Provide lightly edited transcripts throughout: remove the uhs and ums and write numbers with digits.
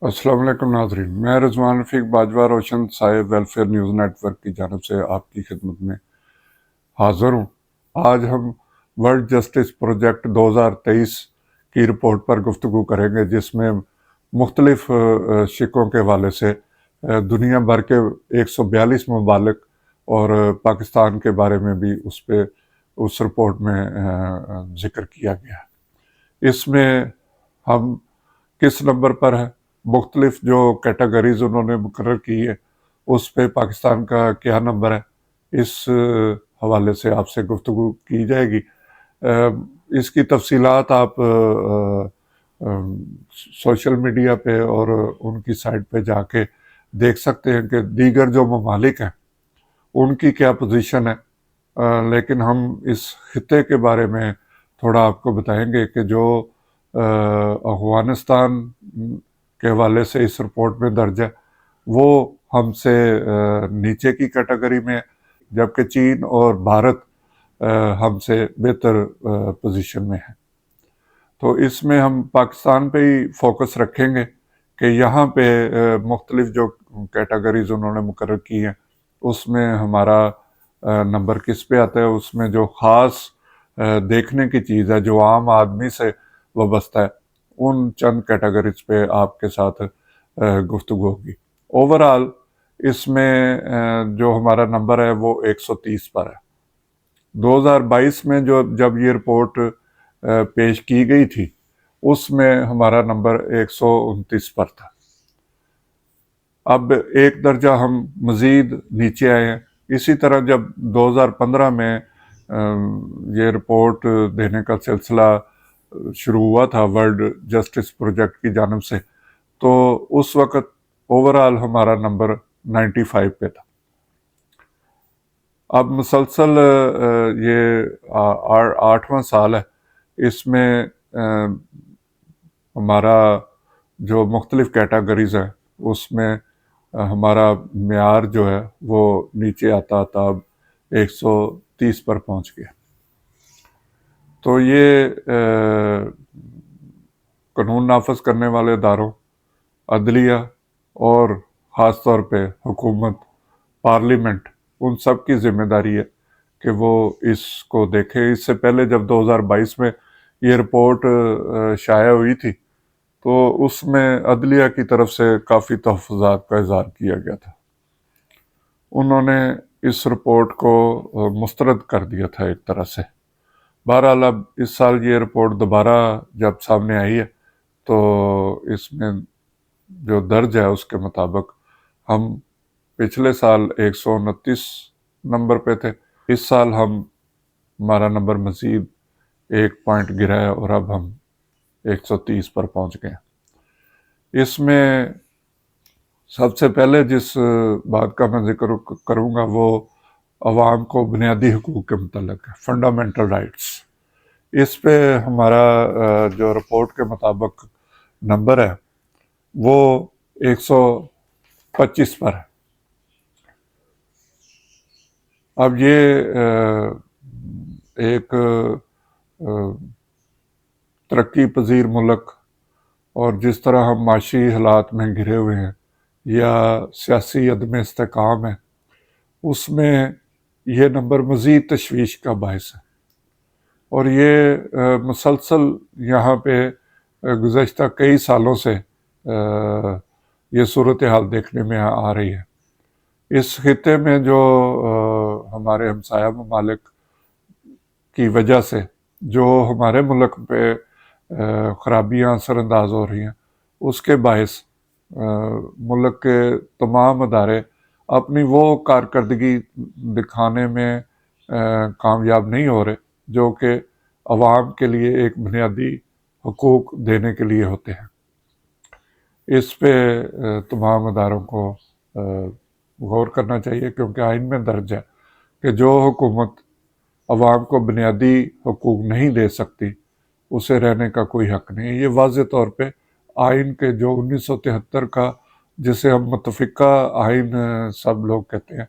السلام علیکم ناظرین، میں رضوان رفیق باجوہ روشن سائے ویلفیئر نیوز نیٹ ورک کی جانب سے آپ کی خدمت میں حاضر ہوں۔ آج ہم ورلڈ جسٹس پروجیکٹ 2023 کی رپورٹ پر گفتگو کریں گے، جس میں مختلف شقوں کے حوالے سے دنیا بھر کے 142 ممالک اور پاکستان کے بارے میں بھی اس رپورٹ میں ذکر کیا گیا ہے۔ اس میں ہم کس نمبر پر ہیں، مختلف جو کیٹیگریز انہوں نے مقرر کی ہے اس پہ پاکستان کا کیا نمبر ہے، اس حوالے سے آپ سے گفتگو کی جائے گی۔ اس کی تفصیلات آپ سوشل میڈیا پہ اور ان کی سائٹ پہ جا کے دیکھ سکتے ہیں کہ دیگر جو ممالک ہیں ان کی کیا پوزیشن ہے، لیکن ہم اس خطے کے بارے میں تھوڑا آپ کو بتائیں گے کہ جو افغانستان کے حوالے سے اس رپورٹ میں درج ہے وہ ہم سے نیچے کی کیٹیگری میں ہے، جبکہ چین اور بھارت ہم سے بہتر پوزیشن میں ہے۔ تو اس میں ہم پاکستان پہ ہی فوکس رکھیں گے کہ یہاں پہ مختلف جو کیٹیگریز انہوں نے مقرر کی ہیں اس میں ہمارا نمبر کس پہ آتا ہے۔ اس میں جو خاص دیکھنے کی چیز ہے جو عام آدمی سے وابستہ ہے، ان چند کیٹیگریز پہ آپ کے ساتھ گفتگو ہوگی۔ اوورآل اس میں جو ہمارا نمبر ہے وہ 130 پر ہے۔ 2022 میں جب یہ رپورٹ پیش کی گئی تھی اس میں ہمارا نمبر 129 پر تھا۔ اب ایک درجہ ہم مزید نیچے آئے ہیں۔ اسی طرح جب 2015 میں یہ رپورٹ دینے کا سلسلہ شروع ہوا تھا ورلڈ جسٹس پروجیکٹ کی جانب سے، تو اس وقت اوورآل ہمارا نمبر 95 پہ تھا۔ اب مسلسل یہ 8واں سال ہے، اس میں ہمارا جو مختلف کیٹیگریز ہیں اس میں ہمارا معیار جو ہے وہ نیچے آتا آتا اب 130 پر پہنچ گیا۔ تو یہ قانون نافذ کرنے والے اداروں، عدلیہ اور خاص طور پہ حکومت، پارلیمنٹ، ان سب کی ذمہ داری ہے کہ وہ اس کو دیکھیں۔ اس سے پہلے جب 2022 میں یہ رپورٹ شائع ہوئی تھی تو اس میں عدلیہ کی طرف سے کافی تحفظات کا اظہار کیا گیا تھا۔ انہوں نے اس رپورٹ کو مسترد کر دیا تھا ایک طرح سے۔ بہرحال اب اس سال یہ رپورٹ دوبارہ جب سامنے آئی ہے تو اس میں جو درج ہے اس کے مطابق ہم پچھلے سال 129 نمبر پہ تھے، اس سال ہمارا نمبر مزید 1 پوائنٹ گرا ہے اور اب ہم 130 پر پہنچ گئے ہیں۔ اس میں سب سے پہلے جس بات کا میں ذکر کروں گا وہ عوام کو بنیادی حقوق کے متعلق ہے، فنڈامنٹل رائٹس۔ اس پہ ہمارا جو رپورٹ کے مطابق نمبر ہے وہ 125 پر ہے۔ اب یہ ایک ترقی پذیر ملک اور جس طرح ہم معاشی حالات میں گھرے ہوئے ہیں یا سیاسی عدم استحکام ہے، اس میں یہ نمبر مزید تشویش کا باعث ہے، اور یہ مسلسل یہاں پہ گزشتہ کئی سالوں سے یہ صورتحال دیکھنے میں آ رہی ہے۔ اس خطے میں جو ہمارے ہمسایہ ممالک کی وجہ سے جو ہمارے ملک پہ خرابیاں اثر انداز ہو رہی ہیں، اس کے باعث ملک کے تمام ادارے اپنی وہ کارکردگی دکھانے میں کامیاب نہیں ہو رہے جو کہ عوام کے لیے ایک بنیادی حقوق دینے کے لیے ہوتے ہیں۔ اس پہ تمام اداروں کو غور کرنا چاہیے، کیونکہ آئین میں درج ہے کہ جو حکومت عوام کو بنیادی حقوق نہیں دے سکتی اسے رہنے کا کوئی حق نہیں ہے۔ یہ واضح طور پہ آئین کے جو 1973 کا، جسے ہم متفقہ آئین سب لوگ کہتے ہیں،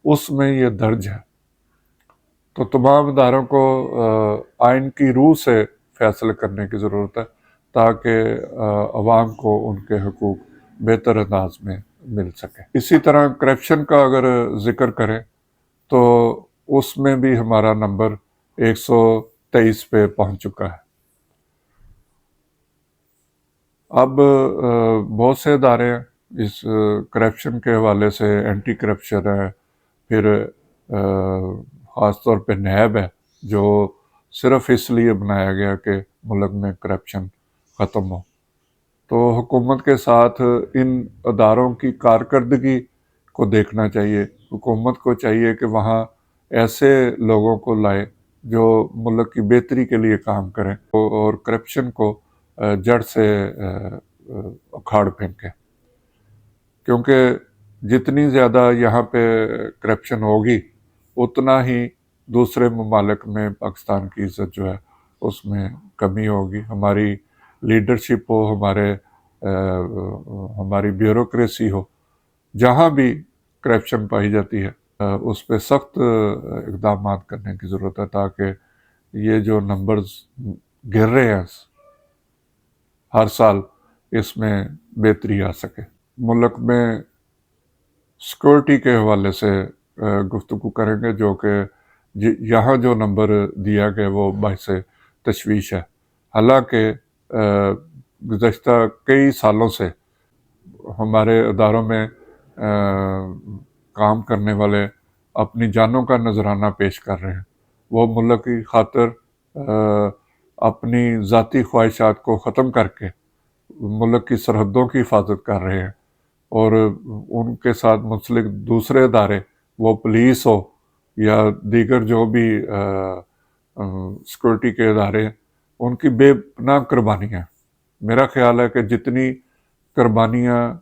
اس میں یہ درج ہے۔ تو تمام اداروں کو آئین کی روح سے فیصلے کرنے کی ضرورت ہے تاکہ عوام کو ان کے حقوق بہتر انداز میں مل سکے۔ اسی طرح کرپشن کا اگر ذکر کریں تو اس میں بھی ہمارا نمبر 123 پہ پہنچ چکا ہے۔ اب بہت سے ادارے ہیں اس کرپشن کے حوالے سے، اینٹی کرپشن ہے، پھر خاص طور پہ نیب ہے جو صرف اس لیے بنایا گیا کہ ملک میں کرپشن ختم ہو۔ تو حکومت کے ساتھ ان اداروں کی کارکردگی کو دیکھنا چاہیے۔ حکومت کو چاہیے کہ وہاں ایسے لوگوں کو لائے جو ملک کی بہتری کے لیے کام کریں اور کرپشن کو جڑ سے اکھاڑ پھینکیں، کیونکہ جتنی زیادہ یہاں پہ کرپشن ہوگی اتنا ہی دوسرے ممالک میں پاکستان کی عزت جو ہے اس میں کمی ہوگی۔ ہماری لیڈرشپ ہو، ہماری بیوروکریسی ہو، جہاں بھی کرپشن پائی جاتی ہے اس پہ سخت اقدامات کرنے کی ضرورت ہے تاکہ یہ جو نمبرز گر رہے ہیں ہر سال اس میں بہتری آ سکے۔ ملک میں سیکورٹی کے حوالے سے گفتگو کریں گے، جو کہ یہاں جو نمبر دیا گیا وہ باعث تشویش ہے۔ حالانکہ گزشتہ کئی سالوں سے ہمارے اداروں میں کام کرنے والے اپنی جانوں کا نذرانہ پیش کر رہے ہیں۔ وہ ملک کی خاطر اپنی ذاتی خواہشات کو ختم کر کے ملک کی سرحدوں کی حفاظت کر رہے ہیں، اور ان کے ساتھ منسلک دوسرے ادارے، وہ پولیس ہو یا دیگر جو بھی سیکورٹی کے ادارے ہیں، ان کی بے پناہ قربانیاں۔ میرا خیال ہے کہ جتنی قربانیاں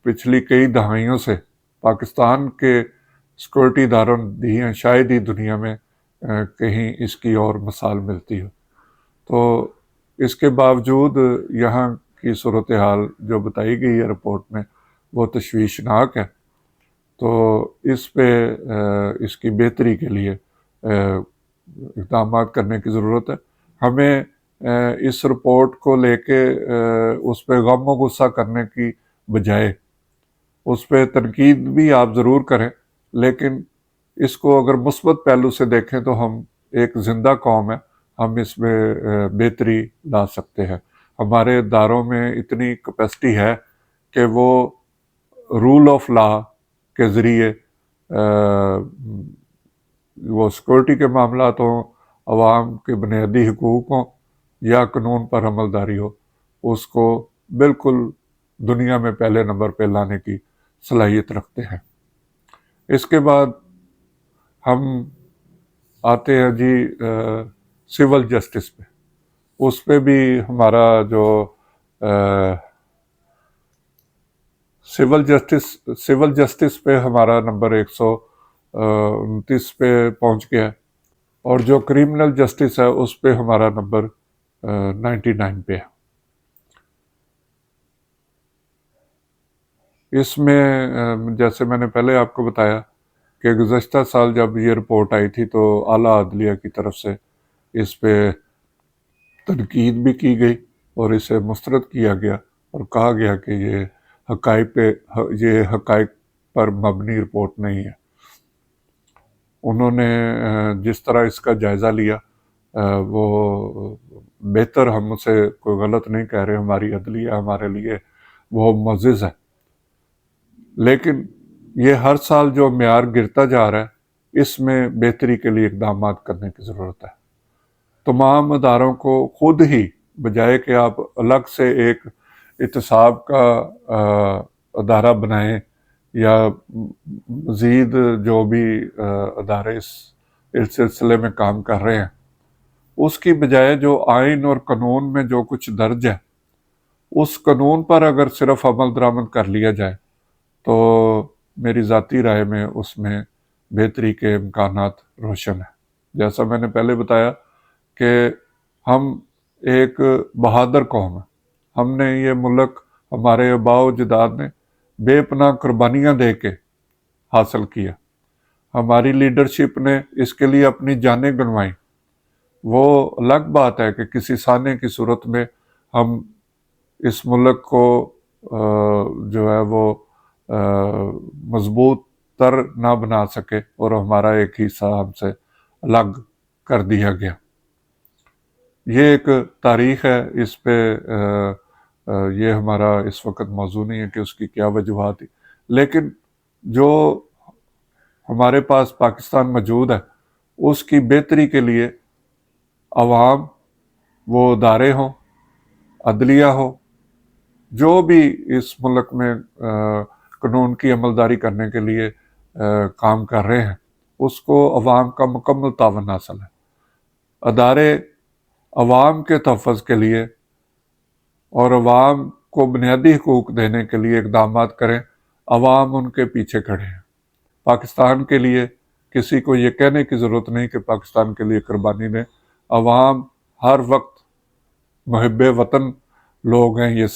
پچھلی کئی دہائیوں سے پاکستان کے سیکورٹی اداروں نے دی ہیں، شاید ہی دنیا میں کہیں اس کی اور مثال ملتی ہو۔ تو اس کے باوجود یہاں کی صورتحال جو بتائی گئی ہے رپورٹ میں وہ تشویشناک ہے۔ تو اس پہ اس کی بہتری کے لیے اقدامات کرنے کی ضرورت ہے۔ ہمیں اس رپورٹ کو لے کے اس پہ غم و غصہ کرنے کی بجائے اس پہ تنقید بھی آپ ضرور کریں، لیکن اس کو اگر مثبت پہلو سے دیکھیں تو ہم ایک زندہ قوم ہے، ہم اس میں بہتری لا سکتے ہیں۔ ہمارے اداروں میں اتنی کیپیسٹی ہے کہ وہ رول آف لا کے ذریعے وہ سیکورٹی کے معاملات ہوں، عوام کے بنیادی حقوق ہوں یا قانون پر عملداری ہو، اس کو بالکل دنیا میں پہلے نمبر پہ لانے کی صلاحیت رکھتے ہیں۔ اس کے بعد ہم آتے ہیں جی سول جسٹس پہ۔ اس پہ بھی ہمارا جو سول جسٹس پہ ہمارا نمبر 129 پہ پہنچ گیا ہے، اور جو کریمنل جسٹس ہے اس پہ ہمارا نمبر 99 پہ ہے۔ اس میں جیسے میں نے پہلے آپ کو بتایا کہ گزشتہ سال جب یہ رپورٹ آئی تھی تو اعلیٰ عدلیہ کی طرف سے اس پہ تنقید بھی کی گئی اور اسے مسترد کیا گیا اور کہا گیا کہ یہ حقائق پر مبنی رپورٹ نہیں ہے۔ انہوں نے جس طرح اس کا جائزہ لیا وہ بہتر، ہم اسے کوئی غلط نہیں کہہ رہے، ہماری عدلیہ ہمارے لیے وہ معزز ہے، لیکن یہ ہر سال جو معیار گرتا جا رہا ہے اس میں بہتری کے لیے اقدامات کرنے کی ضرورت ہے۔ تمام اداروں کو خود ہی، بجائے کہ آپ الگ سے ایک احتساب کا ادارہ بنائیں یا مزید جو بھی ادارے اس سلسلے میں کام کر رہے ہیں، اس کی بجائے جو آئین اور قانون میں جو کچھ درج ہے اس قانون پر اگر صرف عمل درآمد کر لیا جائے تو میری ذاتی رائے میں اس میں بہتری کے امکانات روشن ہیں۔ جیسا میں نے پہلے بتایا کہ ہم ایک بہادر قوم ہیں، ہم نے یہ ملک ہمارے آباء و اجداد نے بے پناہ قربانیاں دے کے حاصل کیا۔ ہماری لیڈرشپ نے اس کے لیے اپنی جانیں گنوائیں۔ وہ الگ بات ہے کہ کسی سانے کی صورت میں ہم اس ملک کو جو ہے وہ مضبوط تر نہ بنا سکے اور ہمارا ایک حصہ ہم سے الگ کر دیا گیا۔ یہ ایک تاریخ ہے، اس پہ یہ ہمارا اس وقت موضوع نہیں ہے کہ اس کی کیا وجوہات تھی، لیکن جو ہمارے پاس پاکستان موجود ہے اس کی بہتری کے لیے عوام، وہ ادارے ہوں، عدلیہ ہو، جو بھی اس ملک میں قانون کی عملداری کرنے کے لیے کام کر رہے ہیں، اس کو عوام کا مکمل تعاون حاصل ہے۔ ادارے عوام کے تحفظ کے لیے اور عوام کو بنیادی حقوق دینے کے لیے اقدامات کریں، عوام ان کے پیچھے کھڑے ہیں۔ پاکستان کے لیے کسی کو یہ کہنے کی ضرورت نہیں کہ پاکستان کے لیے قربانی دیں، عوام ہر وقت محب وطن لوگ ہیں،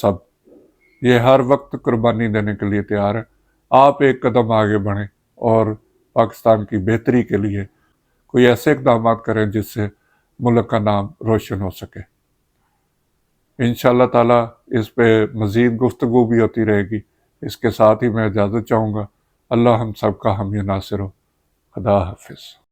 یہ ہر وقت قربانی دینے کے لیے تیار ہے۔ آپ ایک قدم آگے بڑھیں اور پاکستان کی بہتری کے لیے کوئی ایسے اقدامات کریں جس سے ملک کا نام روشن ہو سکے۔ انشاءاللہ تعالیٰ اس پہ مزید گفتگو بھی ہوتی رہے گی۔ اس کے ساتھ ہی میں اجازت چاہوں گا۔ اللہ ہم سب کا حامی و ناصر ہو۔ خدا حافظ۔